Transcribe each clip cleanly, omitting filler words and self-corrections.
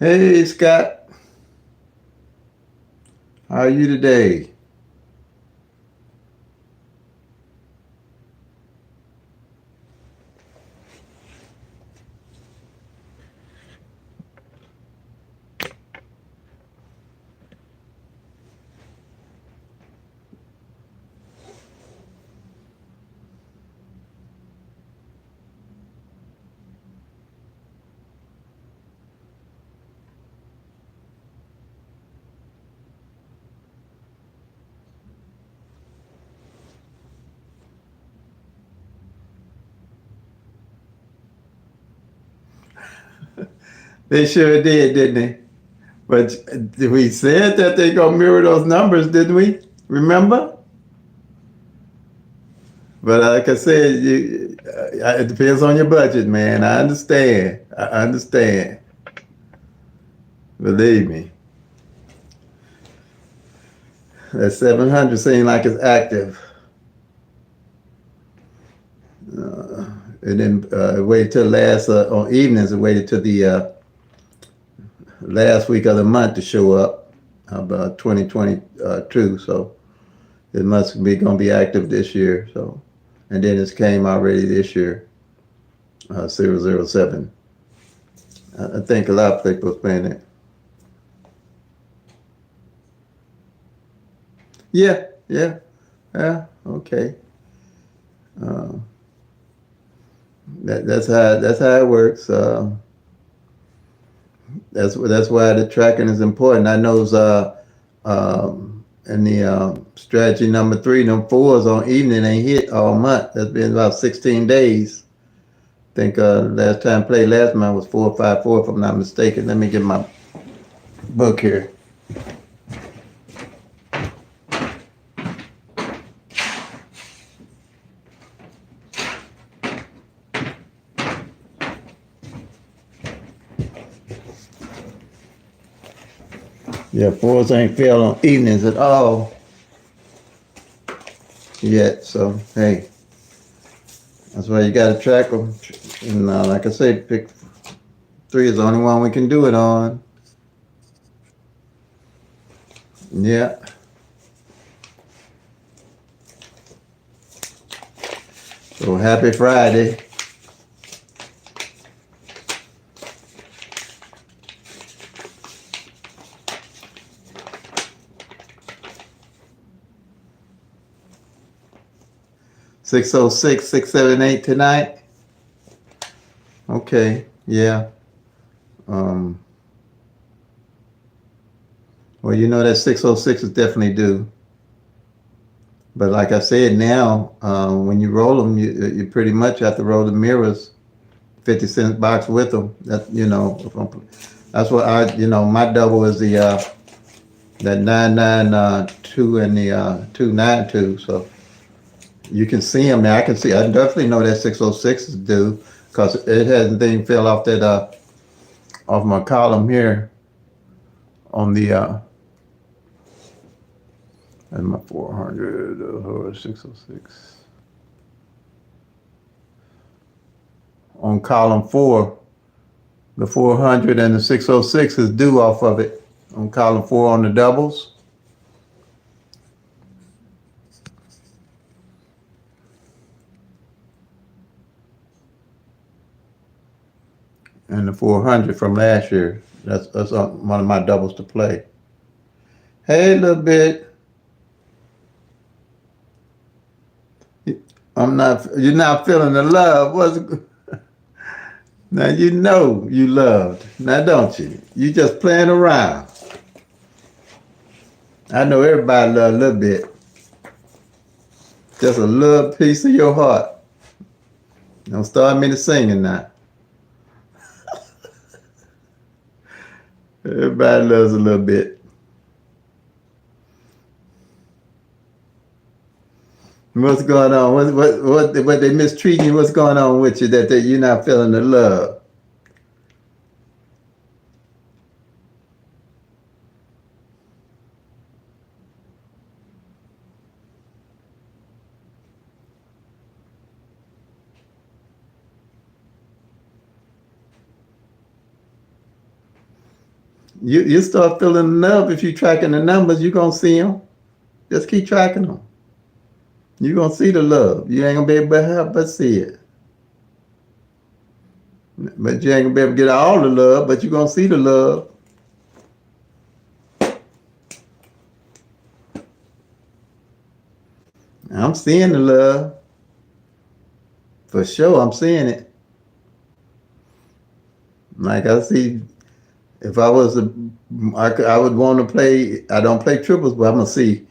Hey Scott, how are you today? They sure did, didn't they? But we said that they gonna mirror those numbers, didn't we? Remember? But like I said, it depends on your budget, man. I understand. I understand. Believe me, that 700 seems like it's active. And then waited till last on evenings. It waited till the last week of the month to show up about 2022. So it must be going to be active this year. So, and then it came already this year, 007. I think a lot of people are playing it. Yeah, yeah, yeah. Okay. Uh, that's how it works. That's why the tracking is important. I know in the strategy number three, them fours on evening ain't hit all month. That's been about 16 days. I think last time played last month was 454 if I'm not mistaken. Let me get my book here. Yeah, fours ain't fell on evenings at all yet. So hey, that's why you got to track them. And like I say, pick three is the only one we can do it on. Yeah. So happy Friday. 606, 678 tonight. Okay. Yeah. Um, well, you know that 606 is definitely due. But like I said, now when you roll them, you pretty much have to roll the mirrors, 50 cent box with them. That's what my double is the that 992 and the 292. So you can see them now. I can see. I definitely know that 606 is due because it hasn't even fell off that off my column here on the and my 400 606 on column four. The 400 and the 606 is due off of it on column four on the doubles. And the 400 from last year. That's one of my doubles to play. Hey, little bit. You're not feeling the love. Now you know you loved. Now don't you? You just playing around. I know everybody love a little bit. Just a little piece of your heart. Don't start me to singing now. Everybody loves a little bit. What's going on? What they mistreating you? What's going on with you that you're not feeling the love? You start feeling love if you tracking the numbers. You gonna see them. Just keep tracking them. You gonna see the love. You ain't gonna be able to help but see it. But you ain't gonna be able to get all the love. But you gonna see the love. I'm seeing the love for sure. I'm seeing it. Like I see, if I was I would want to play. I don't play triples, but I'm gonna see.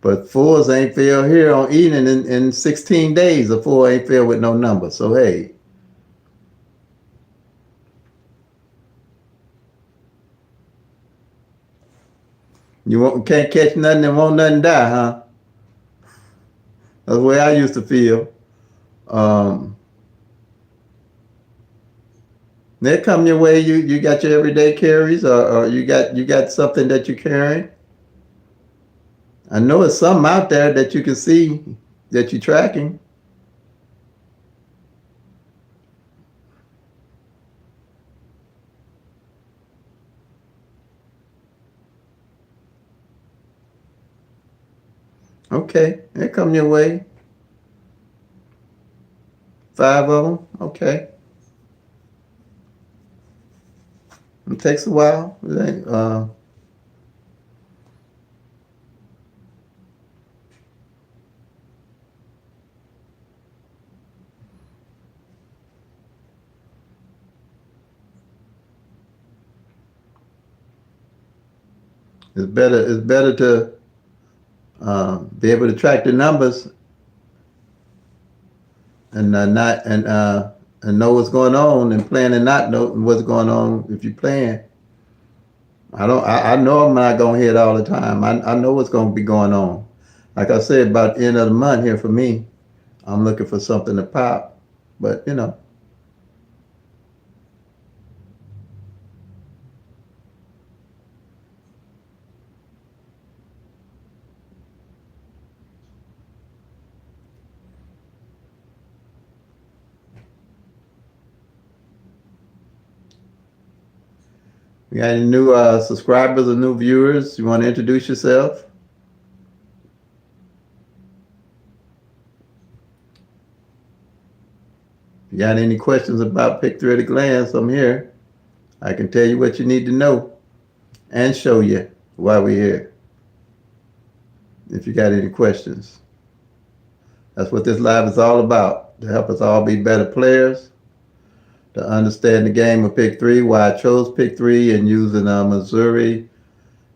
But fours ain't fail here on Eden in 16 days. A four ain't fail with no number. So hey, can't catch nothing and won't nothing die, huh? That's the way I used to feel. Um, they come your way. You got your everyday carries, or you got something that you're carrying. I know it's something out there that you can see that you're tracking. Okay, they come your way. 5 of them. Okay, it takes a while. It's better. It's better to be able to track the numbers and not and know what's going on and plan and not know what's going on if you're playing. I know I'm not gonna hit all the time. I know what's gonna be going on. Like I said, about the end of the month here for me, I'm looking for something to pop. But you got any new subscribers or new viewers? You want to introduce yourself? If you got any questions about Pick Three at a Glance, I'm here. I can tell you what you need to know and show you why we're here. If you got any questions, that's what this live is all about, to help us all be better players, to understand the game of Pick Three, why I chose Pick Three, and using Missouri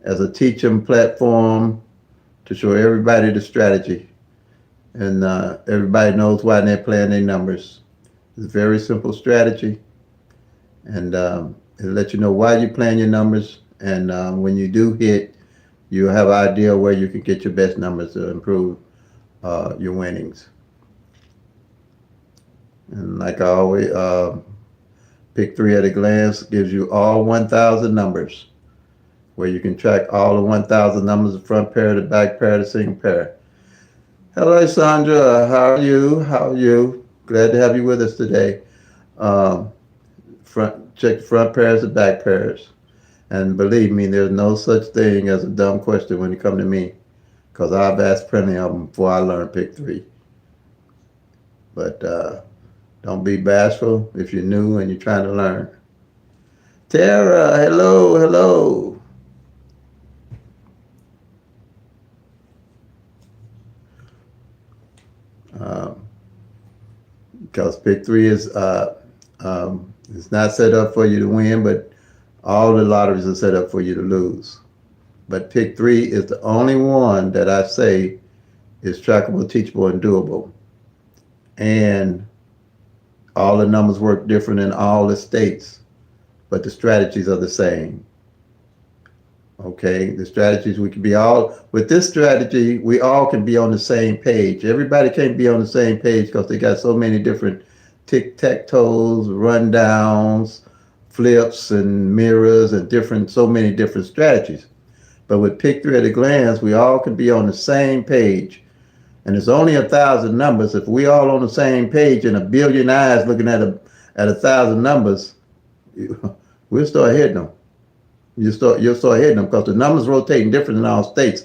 as a teaching platform to show everybody the strategy. And everybody knows why they're playing their numbers. It's a very simple strategy. And it'll let you know why you're playing your numbers. And when you do hit, you'll have an idea where you can get your best numbers to improve your winnings. And like I always, Pick Three at a Glance gives you all 1,000 numbers, where you can track all the 1,000 numbers, the front pair, the back pair, the single pair. Hello, Sandra. How are you? How are you? Glad to have you with us today. Check the front pairs and back pairs. And believe me, there's no such thing as a dumb question when you come to me, because I've asked plenty of them before I learned Pick Three. But don't be bashful if you're new and you're trying to learn. Tara, hello, hello. Because Pick Three is it's not set up for you to win, but all the lotteries are set up for you to lose. But Pick Three is the only one that I say is trackable, teachable, and doable. And all the numbers work different in all the states, but the strategies are the same. Okay, the strategies, we can be all, with this strategy, we all can be on the same page. Everybody can't be on the same page because they got so many different tic-tac-toes, rundowns, flips, and mirrors, and so many different strategies. But with Pick Three at a Glance, we all can be on the same page. And it's only 1,000 numbers. If we all on the same page and a billion eyes looking at 1,000 numbers, we'll start hitting them. You'll start hitting them because the numbers rotating different in all states.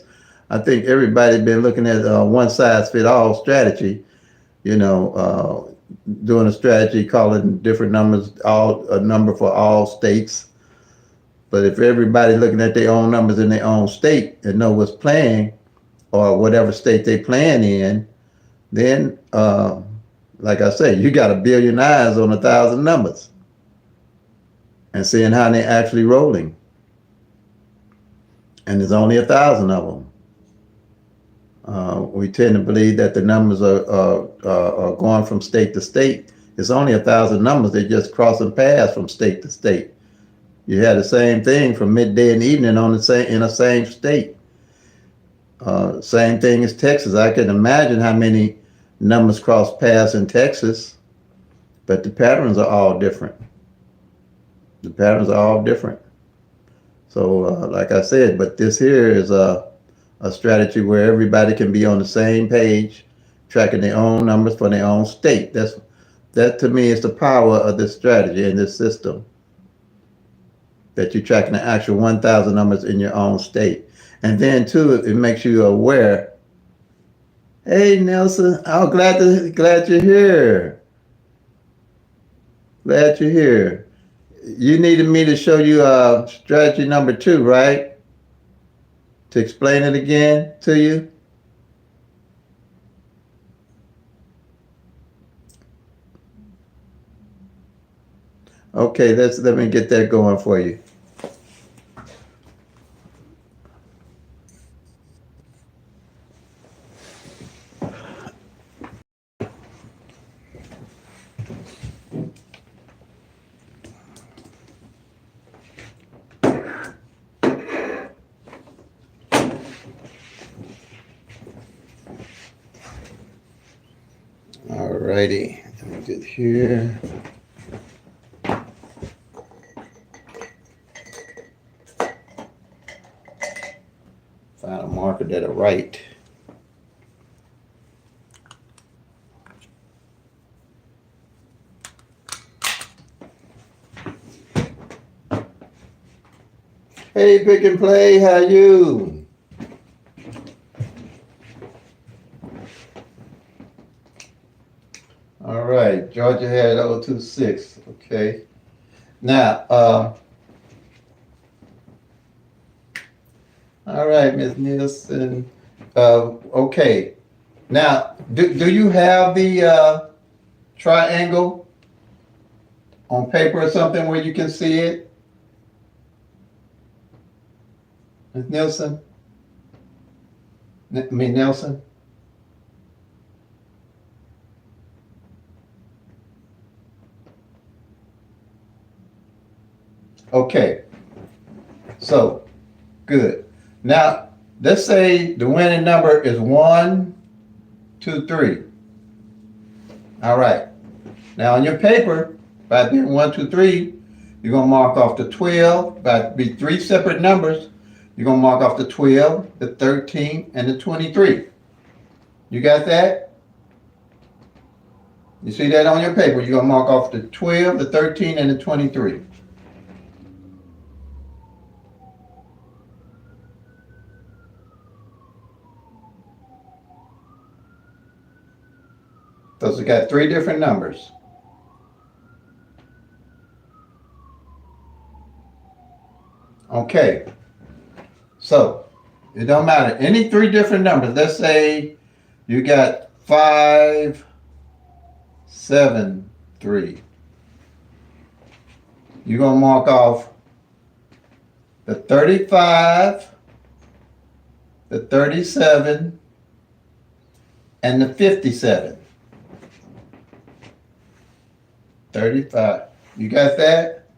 I think everybody's been looking at one size fit all strategy. Doing a strategy calling different numbers all a number for all states. But if everybody's looking at their own numbers in their own state and know what's playing or whatever state they playing in, then like I say, you got a billion eyes on 1,000 numbers and seeing how they're actually rolling. And there's only 1,000 of them. We tend to believe that the numbers are going from state to state. It's only 1,000 numbers. They're just crossing paths from state to state. You had the same thing from midday and evening in the same state. Same thing as Texas. I can imagine how many numbers cross paths in Texas, but the patterns are all different. So, like I said, but this here is a strategy where everybody can be on the same page, tracking their own numbers for their own state. That to me is the power of this strategy and this system. That you're tracking the actual 1,000 numbers in your own state. And then too, it makes you aware. Hey Nelson, I'm glad you're here. Glad you're here. You needed me to show you strategy number 2, right? To explain it again to you. Okay, let me get that going for you. Alrighty, let me get here. Find a marker that'll write. Hey, Pick and Play, how you? All right, Georgia had 026. Okay. Now, all right, Ms. Nielsen. Okay. Now, do you have the triangle on paper or something where you can see it? Ms. Nielsen? Nelson? Okay. So, good. Now, let's say the winning number is 1, 2, 3. All right. Now, on your paper, by being 1, 2, 3, you're going to mark off the 12. By be 3 separate numbers, you're going to mark off the 12, the 13, and the 23. You got that? You see that on your paper? You're going to mark off the 12, the 13, and the 23. Those have got 3 different numbers. Okay. So, it don't matter. Any 3 different numbers. Let's say you got 5, 7, 3. You're going to mark off the 35, the 37, and the 57. 35. You got that?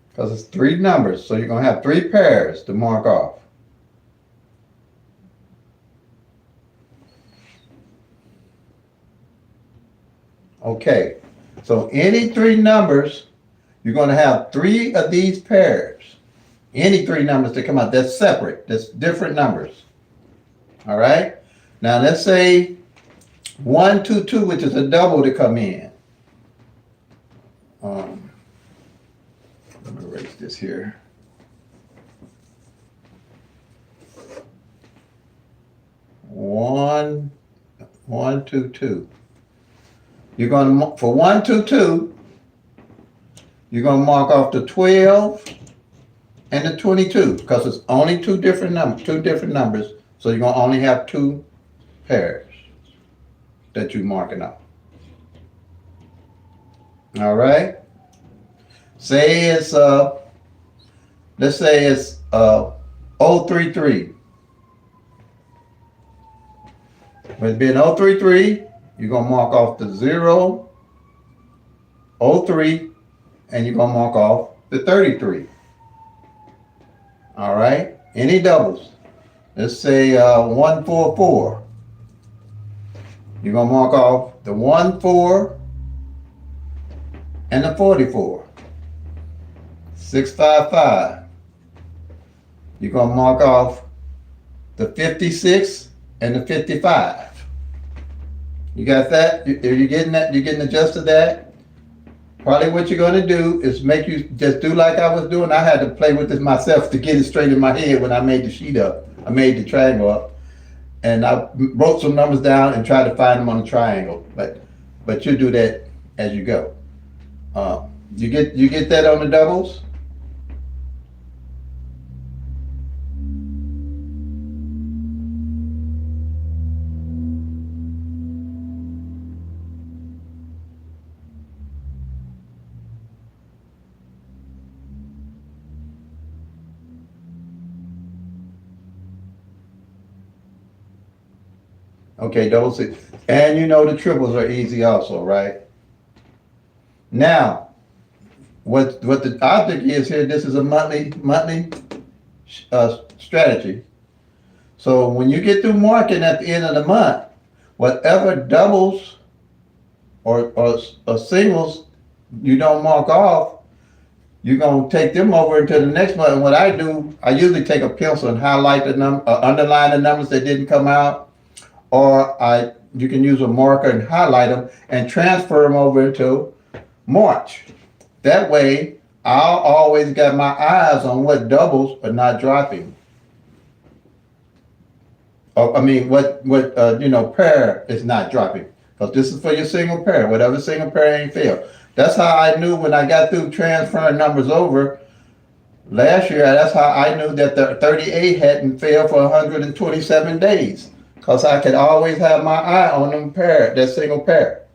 Because it's 3 numbers, so you're going to have 3 pairs to mark off. Okay, so any 3 numbers, you're going to have 3 of these pairs. Any 3 numbers that come out, that's separate, that's different numbers. All right, now let's say 122, which is a double to come in. Let me erase this here. One, 122. You're gonna for 122. You're gonna mark off the 12 and the 22 because it's only two different numbers. So you're gonna only have two pairs that you're marking off. All right. Say it's let's say it's 033. When it's being 033, you're gonna mark off the 0, 03, and you're gonna mark off the 33. All right. Any doubles? Let's say 144. You're gonna mark off the 14 and the 44. 655. You're gonna mark off the 56 and the 55. You got that? Are you getting that? You getting the gist of that? Probably what you're gonna do is make you just do like I was doing. I had to play with this myself to get it straight in my head when I made the sheet up. I made the triangle up, and I wrote some numbers down and tried to find them on the triangle. But you do that as you go. You get that on the doubles? Okay, double six. And you know the triples are easy also, right? Now, what the object is here, this is a monthly strategy. So when you get through marking at the end of the month, whatever doubles or singles you don't mark off, you're going to take them over into the next month. And what I do, I usually take a pencil and highlight the underline the numbers that didn't come out, or you can use a marker and highlight them and transfer them over into March. That way, I'll always got my eyes on what doubles are not dropping. I mean, what pair is not dropping. Because this is for your single pair. Whatever single pair ain't failed. That's how I knew when I got through transferring numbers over last year. That's how I knew that the 38 hadn't failed for 127 days. Because I could always have my eye on them pair, that single pair.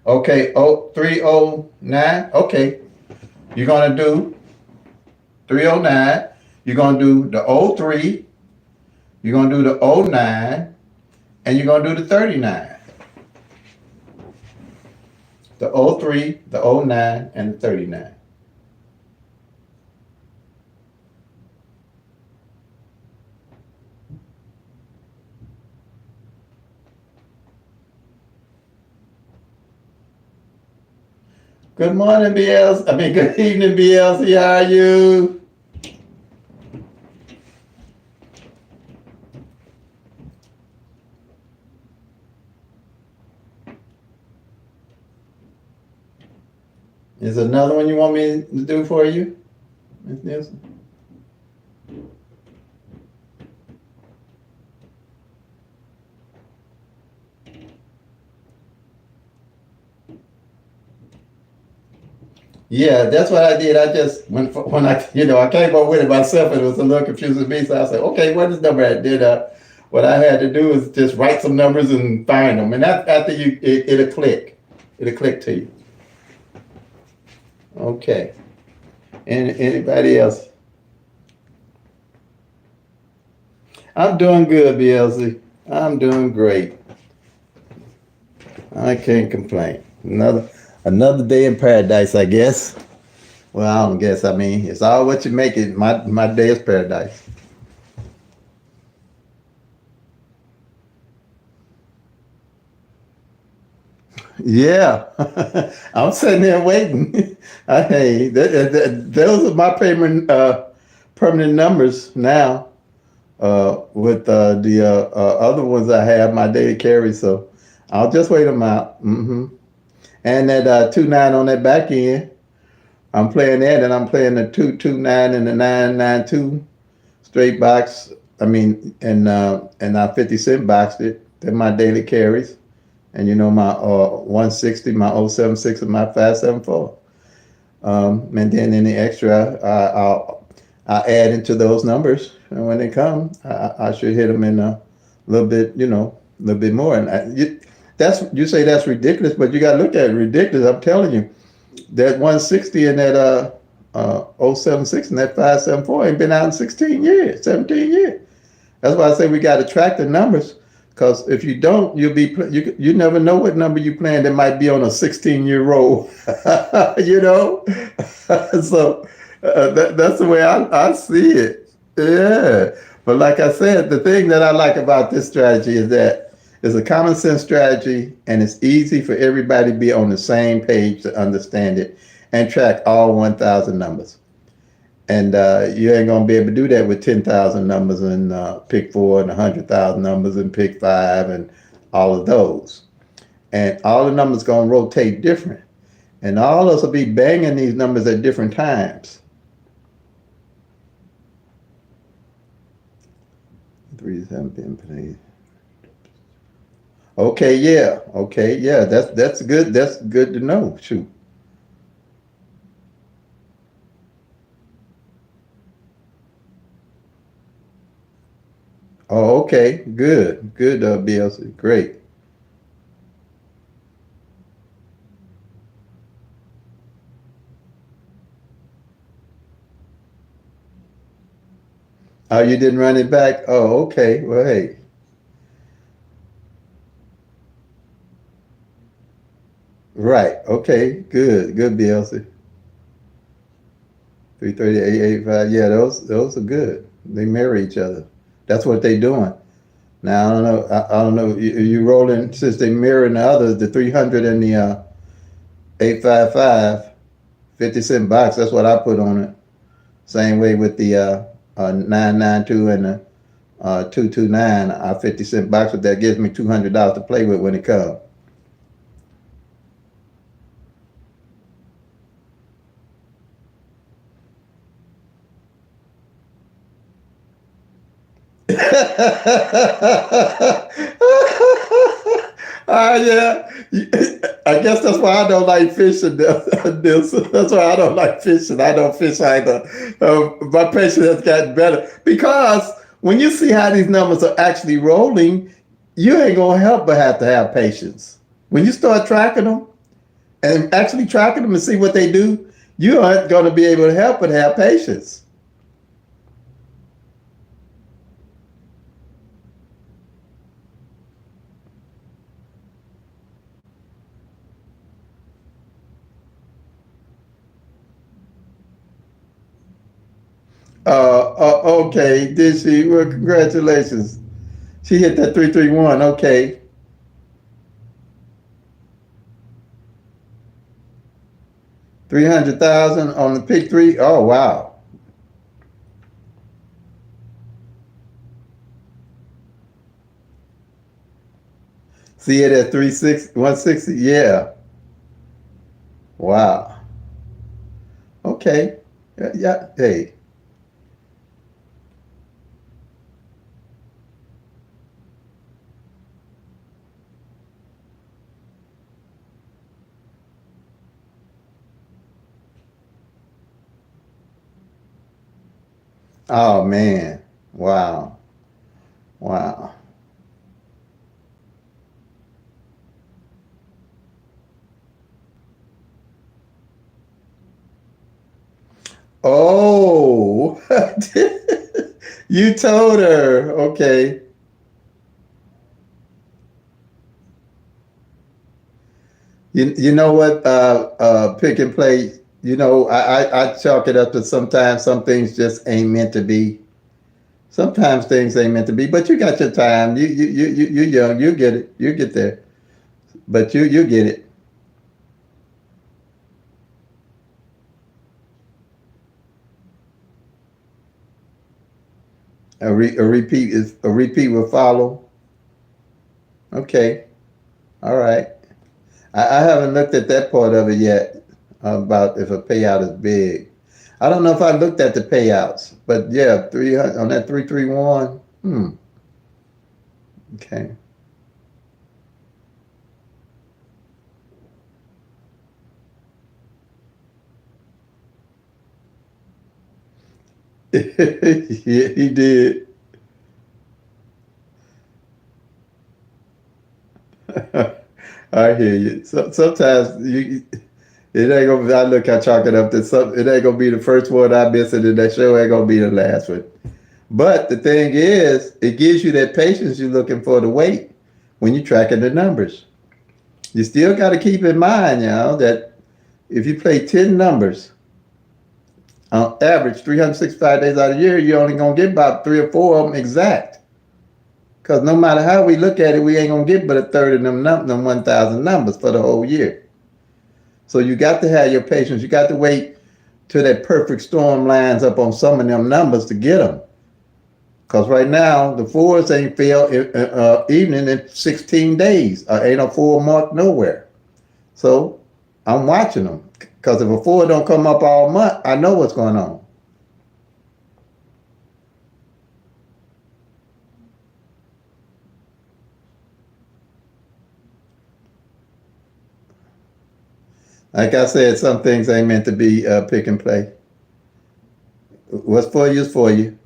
Okay, 309. Okay, you're going to do 309. You're going to do the 03. You're going to do the 09. And you're going to do the 39. The 03, the 09, and the 39. Good morning, BLC. Good evening, BLC. How are you? Is there another one you want me to do for you, Ms. Nielsen? Yeah, that's what I did. I just when I I came up with it myself, and it was a little confusing to me. So I said, okay, where's this number at? What I had to do is just write some numbers and find them, and after it'll click. It'll click to you. Okay. Anybody else? I'm doing good, BLC. I'm doing great. I can't complain. Another day in paradise, I guess. Well, I don't guess. I mean, it's all what you make it. My day is paradise. Yeah, I'm sitting there waiting. Hey, those are my permanent numbers now. with the other ones I have, my daily carry. So I'll just wait them out. And that 2.9 on that back end, I'm playing that, and I'm playing the 2.29 and the 9.92 straight box. I mean, and I 50 cent boxed it. They're my daily carries, and my 160, my 076, and my 574. And then any extra, I add into those numbers, and when they come, I should hit them in a little bit, a little bit more. And you say that's ridiculous, but you got to look at it ridiculous. I'm telling you, that 160 and that 076 and that 574 ain't been out in 16 years, 17 years. That's why I say we got to track the numbers, because if you don't, you never know what number you playing that might be on a 16-year roll. you know, so that's the way I see it. Yeah, but like I said, the thing that I like about this strategy is that it's a common sense strategy, and it's easy for everybody to be on the same page to understand it and track all 1,000 numbers. And you ain't gonna be able to do that with 10,000 numbers and pick four, and 100,000 numbers and pick five, and all of those. And all the numbers gonna rotate different, and all of us will be banging these numbers at different times. 3 7 please. Okay, yeah. That's good. That's good to know. Shoot. Oh, okay. Good. BLC. Great. Oh, you didn't run it back? Oh, okay. Well, hey. Right. Okay. Good, BLC. 338.85. Yeah, those are good. They marry each other. That's what they doing. Now I don't know. I don't know. You rolling, since they mirroring the others, the 300 and the 855, 50 cent box. That's what I put on it. Same way with the 992 and the 229. 50 cent box with that gives me $200 to play with when it comes. Yeah. I guess that's why I don't like fishing. That's why I don't like fishing. I don't fish either. My patience has gotten better, because when you see how these numbers are actually rolling, you ain't gonna help but have to have patience. When you start tracking them and actually tracking them and see what they do, you aren't gonna be able to help but have patience. Okay, did she? Well, congratulations. She hit that 331. Okay. 300,000 on the pick three. Oh, wow. See it at 160. Yeah. Wow. Okay. Yeah. Hey. Oh, man. Wow. Wow. Oh, you told her. Okay. You know what? Pick and play. I chalk it up to sometimes some things just ain't meant to be. Sometimes things ain't meant to be, but you got your time. You're young. You get it. You get there. But you get it. A repeat will follow. Okay. All right. I haven't looked at that part of it yet about if a payout is big. I don't know if I looked at the payouts, but yeah, 300 on that 331. Okay. Yeah, he did. I hear you. So, sometimes it ain't gonna. I look, I chalk it up to some. It ain't gonna be the first one I miss, and that show ain't gonna be the last one. But the thing is, it gives you that patience you're looking for to wait when you're tracking the numbers. You still got to keep in mind, that if you play 10 numbers on average, 365 days out of the year, you're only gonna get about 3 or 4 of them exact. Because no matter how we look at it, we ain't gonna get but a third of them 1,000 numbers for the whole year. So you got to have your patience. You got to wait till that perfect storm lines up on some of them numbers to get them. Because right now, the fours ain't fell evening in 16 days. Ain't a four mark nowhere. So I'm watching them. Because if a four don't come up all month, I know what's going on. Like I said, some things ain't meant to be pick and play. What's for you is for you.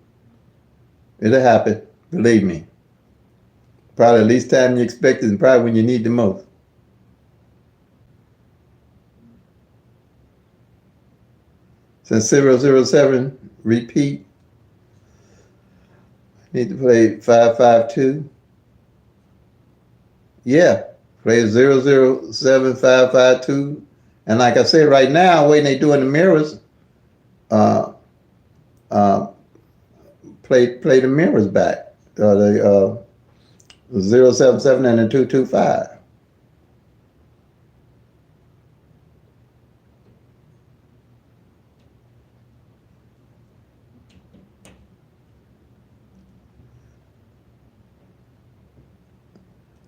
It'll happen. Believe me. Probably at least time you expect it and probably when you need the most. Since 007, repeat. Need to play 552. Yeah. Play 007552. And like I said, right now, when they doing the mirrors, uh, uh, play the mirrors back. The 077 and the 225.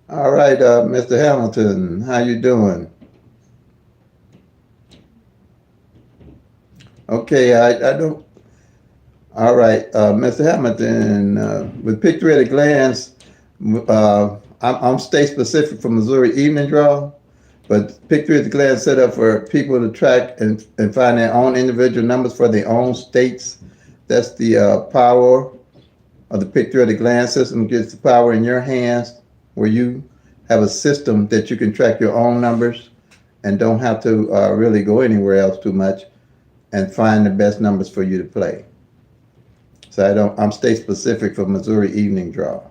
All right, Mr. Hamilton, how you doing? Okay, I don't. All right, Mr. Hamilton, with Pick Three at a Glance, I'm state specific for Missouri Evening Draw, but Pick Three at a Glance set up for people to track and find their own individual numbers for their own states. That's the power of the Pick Three at a Glance system. Gets the power in your hands where you have a system that you can track your own numbers and don't have to really go anywhere else too much and find the best numbers for you to play. So I'm state specific for Missouri Evening Draw.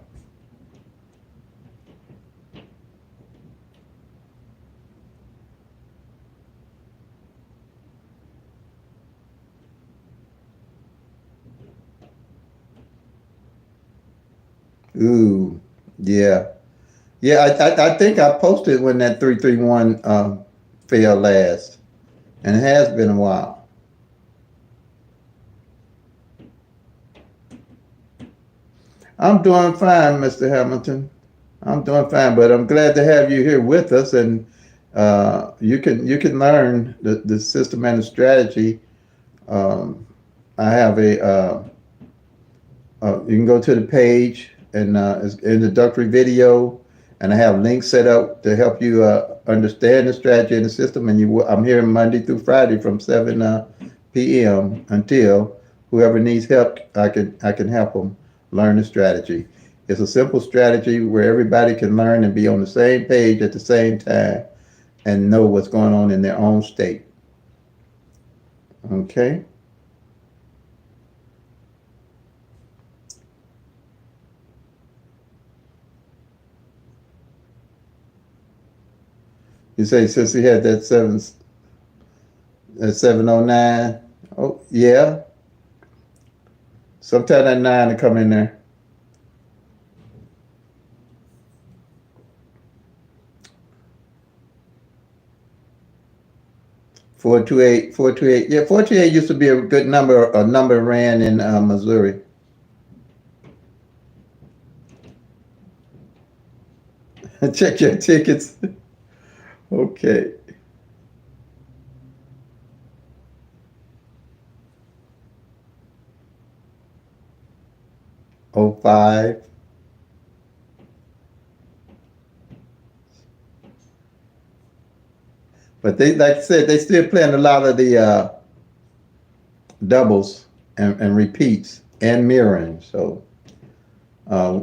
Ooh, yeah. Yeah, I think I posted when that 331 failed last, and it has been a while. I'm doing fine, Mr. Hamilton. I'm doing fine, but I'm glad to have you here with us, and you can learn the system and the strategy. Um, I have you can go to the page and it's introductory video, and I have links set up to help you understand the strategy and the system. And I'm here Monday through Friday from 7 p.m. until whoever needs help, I can help them learn the strategy. It's a simple strategy where everybody can learn and be on the same page at the same time and know what's going on in their own state. Okay. You say since he had that 709. Oh yeah. Sometime that nine to come in there. 428, 428. Yeah, 428 used to be a good number. A number ran in Missouri. Check your tickets. Okay. 05. But they, like I said, they still playing a lot of the doubles and repeats and mirroring. So, uh,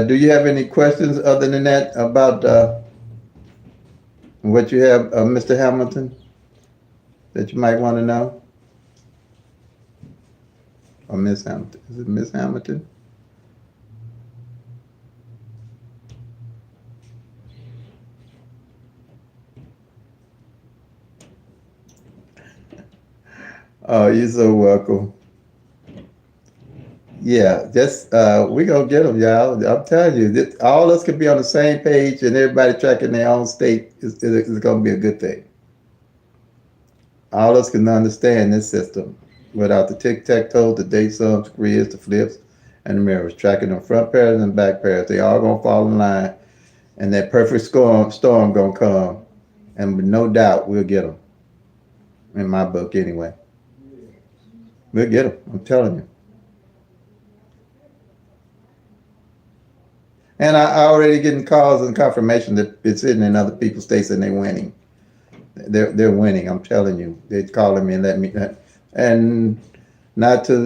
do you have any questions other than that about what you have, Mr. Hamilton, that you might want to know? Or Miss Hamilton? Is it Miss Hamilton? Oh, you're so welcome. Yeah, just we gonna get them, y'all. I'm telling you, all of us can be on the same page, and everybody tracking their own state is gonna be a good thing. All of us can understand this system without the tic tac toe, the date sums, grids, the flips, and the mirrors tracking the front pairs and back pairs. They all gonna fall in line, and that perfect storm gonna come, and with no doubt we'll get them. In my book, anyway, we'll get them. I'm telling you. And I already getting calls and confirmation that it's sitting in other people's states and they're winning. They're winning. I'm telling you. They're calling me and letting me, and not to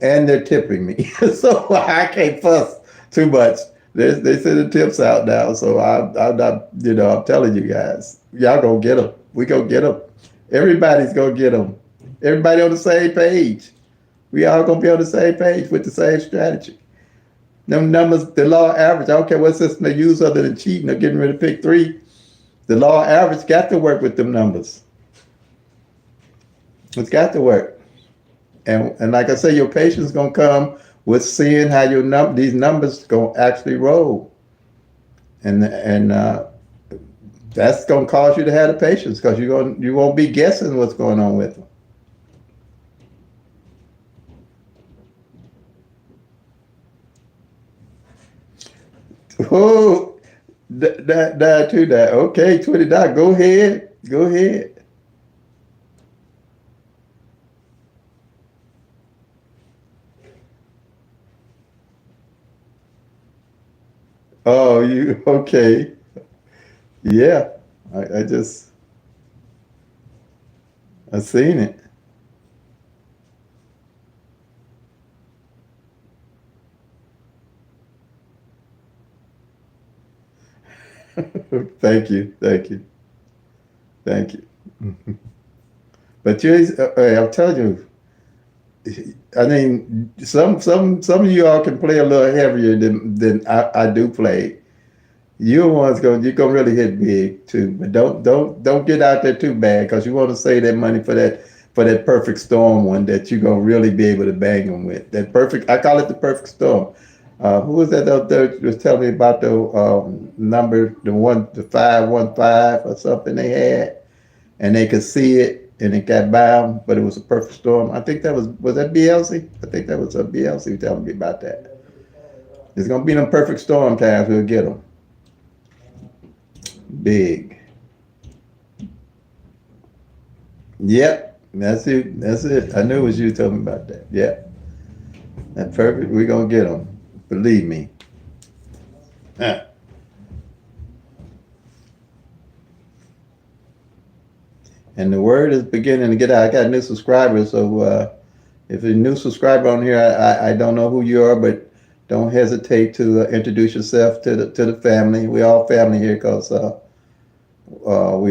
and they're tipping me, so I can't fuss too much. They send the tips out now, so I'm not. I'm telling you guys, y'all gonna get them. We gonna get them. Everybody's gonna get them. Everybody on the same page. We all gonna be on the same page with the same strategy. Them numbers, the law average, I don't care what system they use other than cheating or getting rid of pick three. The law average got to work with them numbers. It's got to work. And like I say, your patience gonna come with seeing how these numbers gonna actually roll. And that's gonna cause you to have the patience because you won't be guessing what's going on with them. Oh, that to that. Okay, $20. Go ahead. Go ahead. Oh, you okay? Yeah, I just I seen it. Thank you, thank you, thank you. But I'm telling you, I mean, some of you all can play a little heavier than I do play. You're gonna really hit big too, but don't get out there too bad because you want to save that money for that perfect storm one that you're gonna really be able to bang them with. That perfect, I call it the perfect storm. Who was that out there was telling me about the number, the 515 or something they had, and they could see it and it got by them, but it was a perfect storm. I think that was that BLC? I think that was a BLC telling me about that. It's gonna be them perfect storm times. We'll get them big. Yep, that's it. That's it. I knew it was you telling me about that. Yep, that perfect. We're gonna get them. Believe me. Huh. And the word is beginning to get out. I got new subscribers, so if you're a new subscriber on here, I don't know who you are, but don't hesitate to introduce yourself to the family. We all family here because we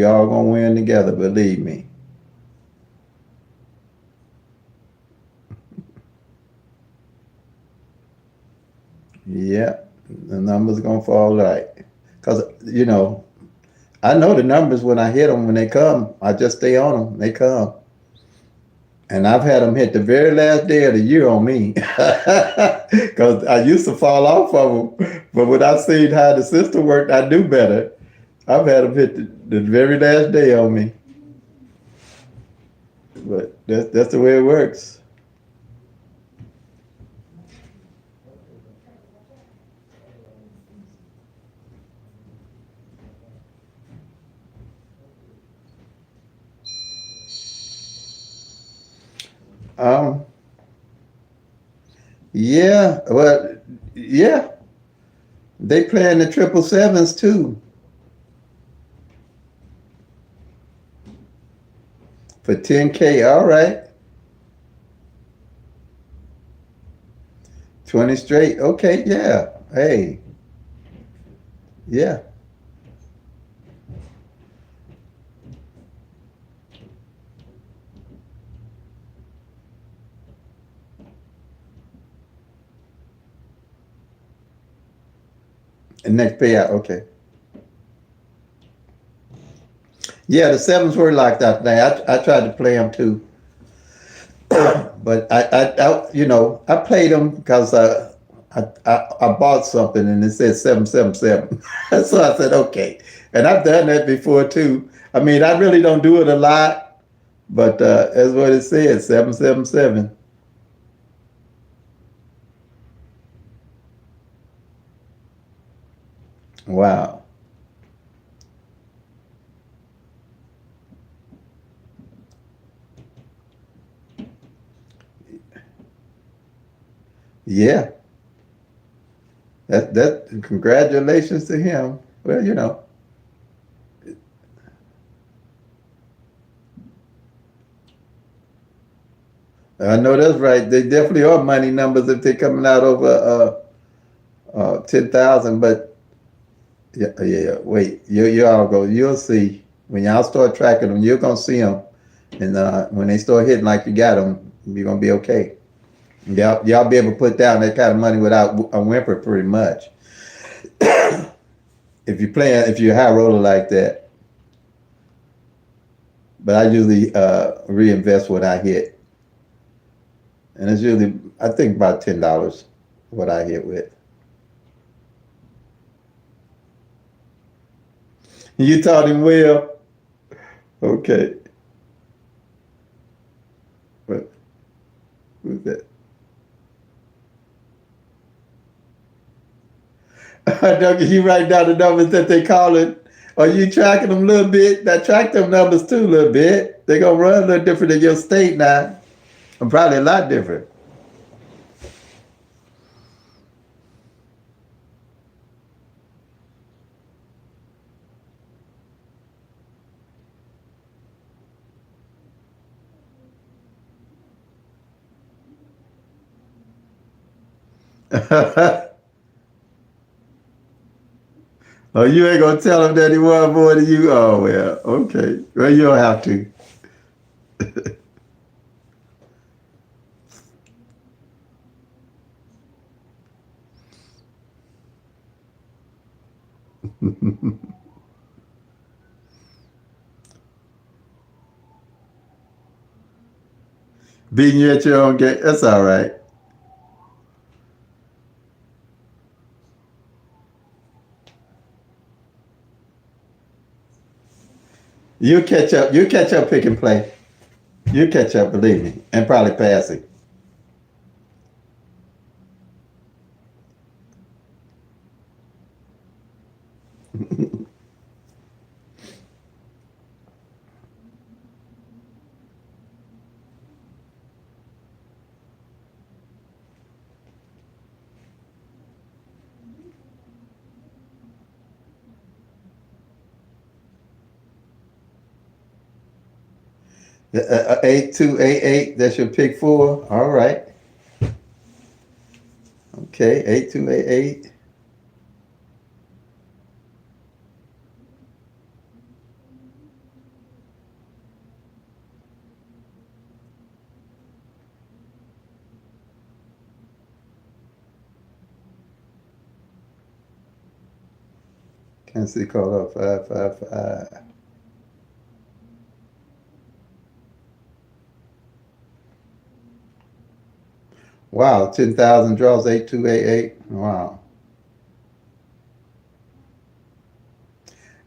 all gonna win together. Believe me. Yeah, the numbers gonna fall right. Cause I know the numbers when I hit them when they come. I just stay on them. They come. And I've had them hit the very last day of the year on me, because I used to fall off of them. But when I seen how the system worked, I do better. I've had them hit the very last day on me. But that's the way it works. Um, yeah, well, yeah, they playing the 777s too for 10K. All right, 20 straight. Okay, yeah. Hey, yeah. And next payout. Okay. Yeah, the sevens were like that. I tried to play them too, but I played them because I bought something and it said 777. So I said okay, and I've done that before too. I mean, I really don't do it a lot, but that's what it said, 777. Wow. Yeah. That. Congratulations to him. Well, I know that's right. They definitely are money numbers if they're coming out over 10,000. But yeah. Wait, you all go. You'll see when y'all start tracking them. You're gonna see them, and when they start hitting like you got them, you're gonna be okay. Y'all be able to put down that kind of money without a whimper, pretty much. If you're a high roller like that. But I usually reinvest what I hit, and it's usually I think about $10 what I hit with. You taught him well. Okay. What, who's that? Doug, you write down the numbers that they calling. Are you tracking them a little bit? I track them numbers too a little bit. They're gonna run a little different in your state now. And probably a lot different. Oh, you ain't gonna tell them that he won more than you. Oh well, okay. Well, you don't have to. Beating you at your own game. That's all right. You catch up. You catch up. Pick and play. You catch up. Believe me, and probably passing. The 8288. That's your pick four. All right. Okay. 8288. Kansas City called up 555. Wow, 10,000 draws, 8288. Wow.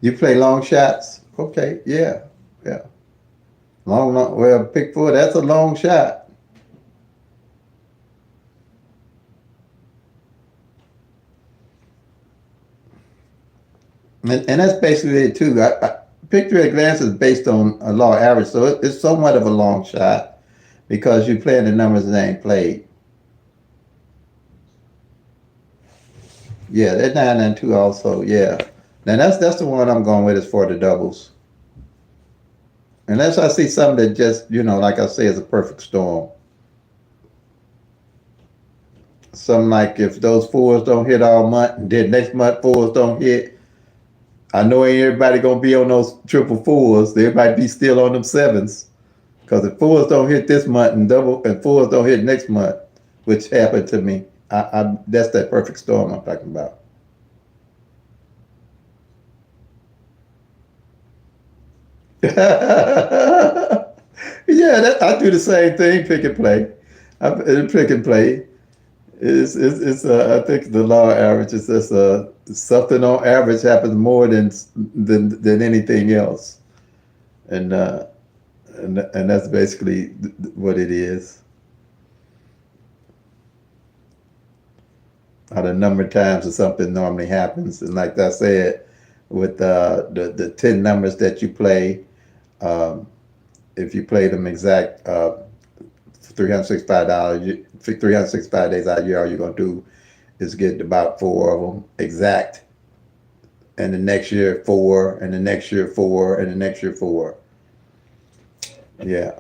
You play long shots? Okay, yeah, yeah. Long, well, pick four, that's a long shot. And that's basically it too. Picture at glance is based on a law average, so it's somewhat of a long shot because you're playing the numbers that ain't played. Yeah, that 992 also, yeah. Now that's the one I'm going with is for the doubles. Unless I see something that just, like I say, is a perfect storm. Something like if those fours don't hit all month, and then next month fours don't hit, I know ain't everybody gonna be on those triple fours. They might be still on them sevens. Because if fours don't hit this month and fours don't hit next month, which happened to me, I that's that perfect storm I'm talking about. Yeah, I do the same thing. Pick and play. Pick and play. I think the law average is just something on average happens more than anything else, and and that's basically what it is. How the number of times that something normally happens, and like I said, with the 10 numbers that you play, um, if you play them exact 365 days out of the year, all you're gonna do is get about four of them exact, and the next year four, and the next year four, and the next year four. Yeah,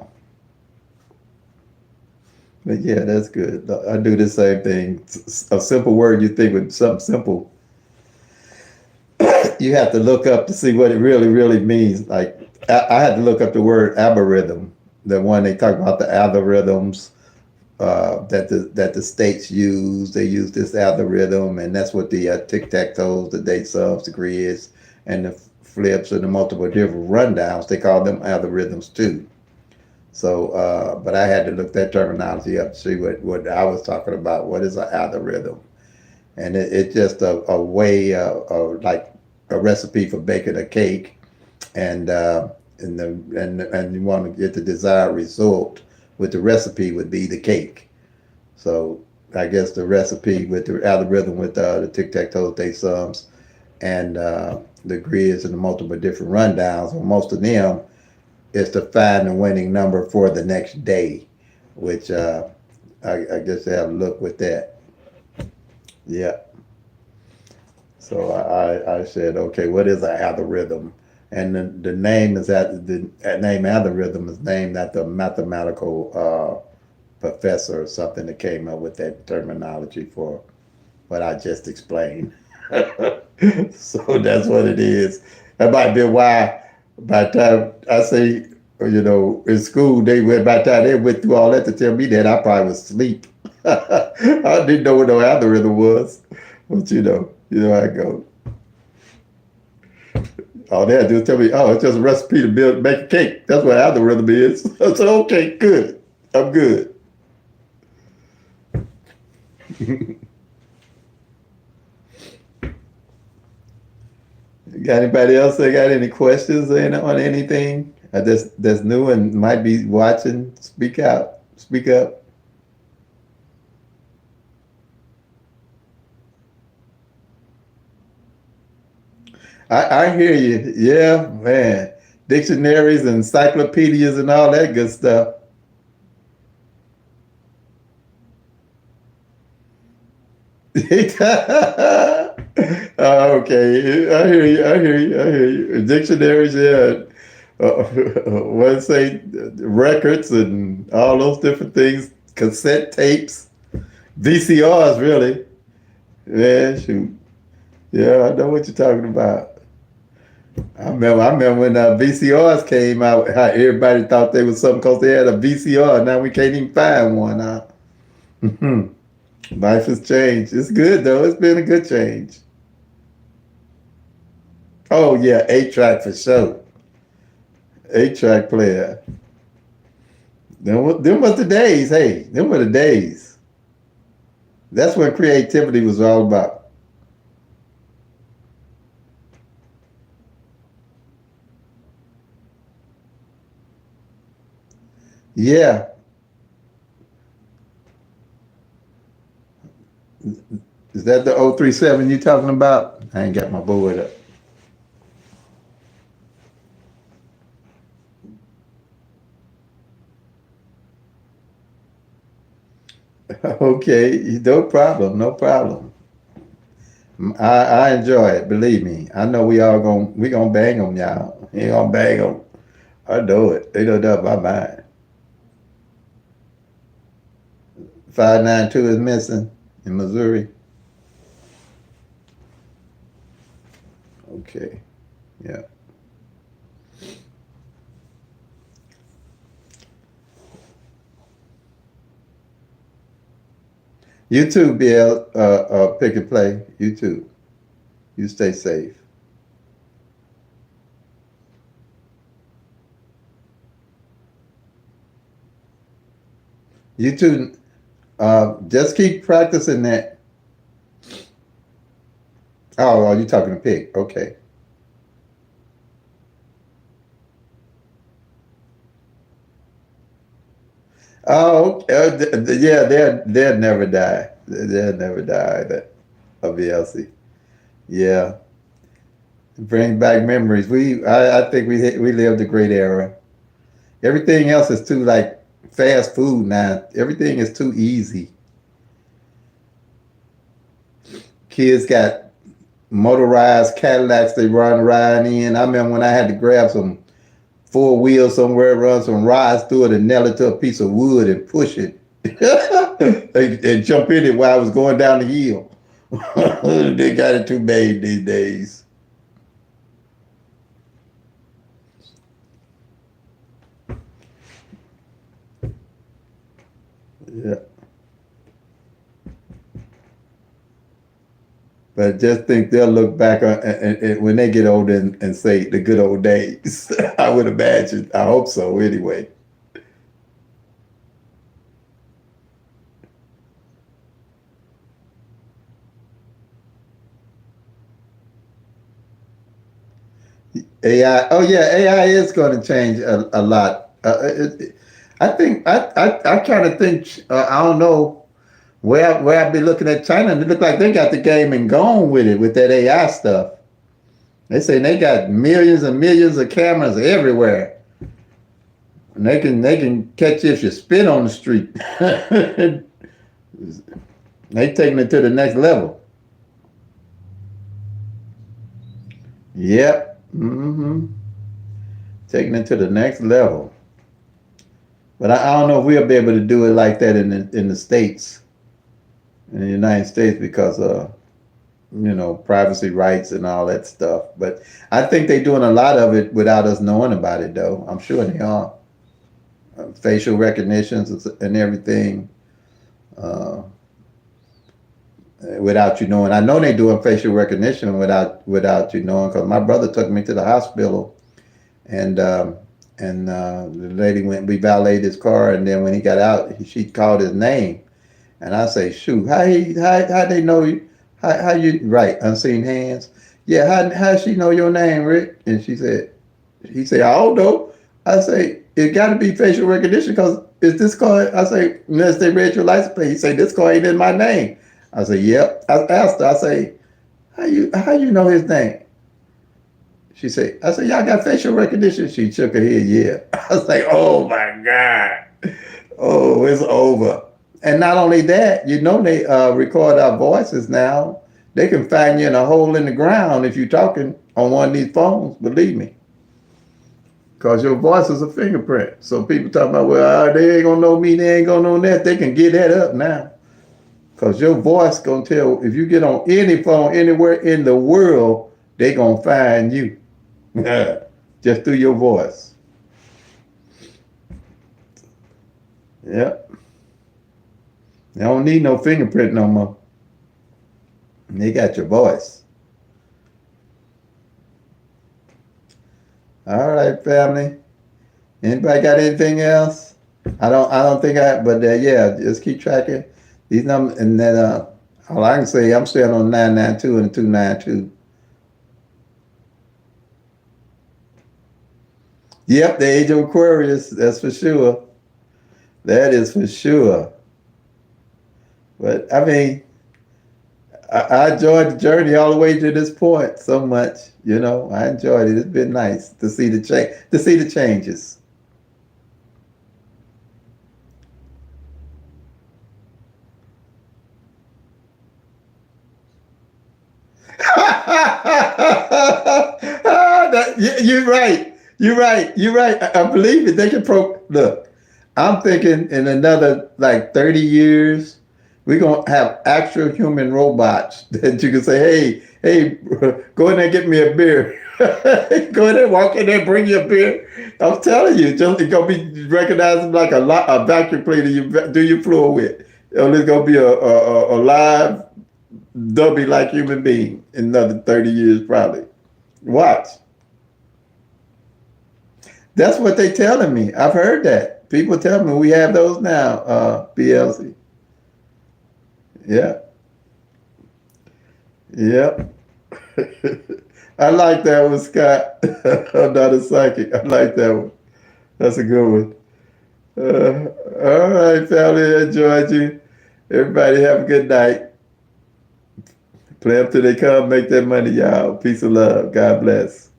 but yeah, that's good. I do the same thing. A simple word you think with something simple, you have to look up to see what it really means. Like I had to look up the word algorithm, the one they talk about the algorithms that the states use. They use this algorithm, and that's what the tic tac toes, the date subs, the grids, and the flips, and the multiple different rundowns. They call them algorithms too. So, but I had to look that terminology up to see what I was talking about. What is an algorithm? And it's just a way, like a recipe for baking a cake, and and you want to get the desired result. With the recipe would be the cake. So I guess the recipe with the algorithm with the tic tac toe day sums and the grids and the multiple different rundowns, well, most of them is to find the winning number for the next day, which I guess they have a look with that. Yeah. So I said, okay, what is an algorithm? And the name is the name algorithm is named after a mathematical professor or something that came up with that terminology for what I just explained. So that's what it is. That might be why by the time I say, in school, by the time they went through all that to tell me that, I probably was asleep. I didn't know what no algorithm was. But how I go. All they had to do is tell me, oh, it's just a recipe to make a cake. That's what algorithm is. I said, okay, good. I'm good. Got anybody else that got any questions on anything that's new and might be watching? Speak out. Speak up. I hear you. Yeah, man. Dictionaries, encyclopedias, and all that good stuff. Okay, I hear you. I hear you. I hear you. Dictionaries, yeah. What say records and all those different things, cassette tapes, VCRs, really. Yeah, shoot. Yeah, I know what you're talking about. I remember when VCRs came out, how everybody thought they was something because they had a VCR. Now we can't even find one. Life has changed. It's good though. It's been a good change. Oh yeah, 8-track for sure. 8-track player. Them was the days. Hey, them were the days. That's what creativity was all about. Yeah. Is that the 037 you talking about? I ain't got my board up. Okay, no problem, no problem. I enjoy it. Believe me, I know we gonna bang them, y'all. We gonna bang them. I know it. They know that my mind. 592 is missing in Missouri. Okay, yeah. You too, BL. Pick and play. You too. You stay safe. You too. Just keep practicing that. Oh, you talking to Pick? Okay. Oh, okay. Yeah, they'll never die. They'll never die. That of VLC. Yeah, bring back memories. I think we lived a great era. Everything else is too like fast food now. Everything is too easy. Kids got motorized Cadillacs they run around in. I remember when I had to grab some four wheels somewhere, run some rods through it, and nail it to a piece of wood and push it, and jump in it while I was going down the hill. They got it too bad these days. Yeah. But just think they'll look back on and when they get older and say the good old days. I would imagine. I hope so. Anyway. AI. Oh yeah, AI is going to change a lot. I think I kind of think I don't know where I've been looking at China. And it look like they got the game and gone with it with that AI stuff. They say they got millions and millions of cameras everywhere, and they can catch you if you spit on the street. They taking it to the next level. Yep. Taking it to the next level. But I don't know if we'll be able to do it like that in the states, in the United States, because privacy rights and all that stuff. But I think they're doing a lot of it without us knowing about it, though. I'm sure they are. Facial recognitions and everything, uh, without you knowing. I know they're doing facial recognition without you knowing, because my brother took me to the hospital, and the lady went. We valeted his car, and then when he got out, she called his name, and I say, "Shoot, how they know you? How you right? Unseen hands? Yeah, how she know your name, Rick?" And he said, "I don't know." I say, "It got to be facial recognition because is this car?" I say, "Unless they read your license plate." He say, "This car ain't in my name." I say, "Yep." I asked her. I say, "How you know his name?" She said, "I said, y'all got facial recognition." She shook her head. Yeah. I was like, "Oh my god, oh, it's over." And not only that, they record our voices now. They can find you in a hole in the ground if you're talking on one of these phones. Believe me, because your voice is a fingerprint. So people talking about, well, they ain't gonna know me, they ain't gonna know that. They can get that up now. Because your voice gonna tell if you get on any phone anywhere in the world, they gonna find you. Just through your voice. Yep. They don't need no fingerprint no more. They got your voice. All right, family. Anybody got anything else? I don't think but yeah, just keep tracking He's not, and then all I can say, I'm still on 992 and 292. Yep, the age of Aquarius. That's for sure. That is for sure. But I mean, I enjoyed the journey all the way to this point so much. You know, I enjoyed it. It's been nice to see the change, to see the changes. You're right. You're right. You're right. I believe it. They can look. I'm thinking in another like 30 years, we're gonna have actual human robots that you can say, hey, go in there and get me a beer. Go in there, walk in there, bring you a beer. I'm telling you, it's gonna be recognized like a vacuum cleaner you do your floor with. It's gonna be a live dummy like human being in another 30 years probably. Watch. That's what they telling me. I've heard that. People tell me we have those now, BLC. Yeah. Yep. I like that one, Scott. I'm not a psychic. I like that one. That's a good one. All right, family. I enjoyed you. Everybody have a good night. Play up till they come. Make that money, y'all. Peace and love. God bless.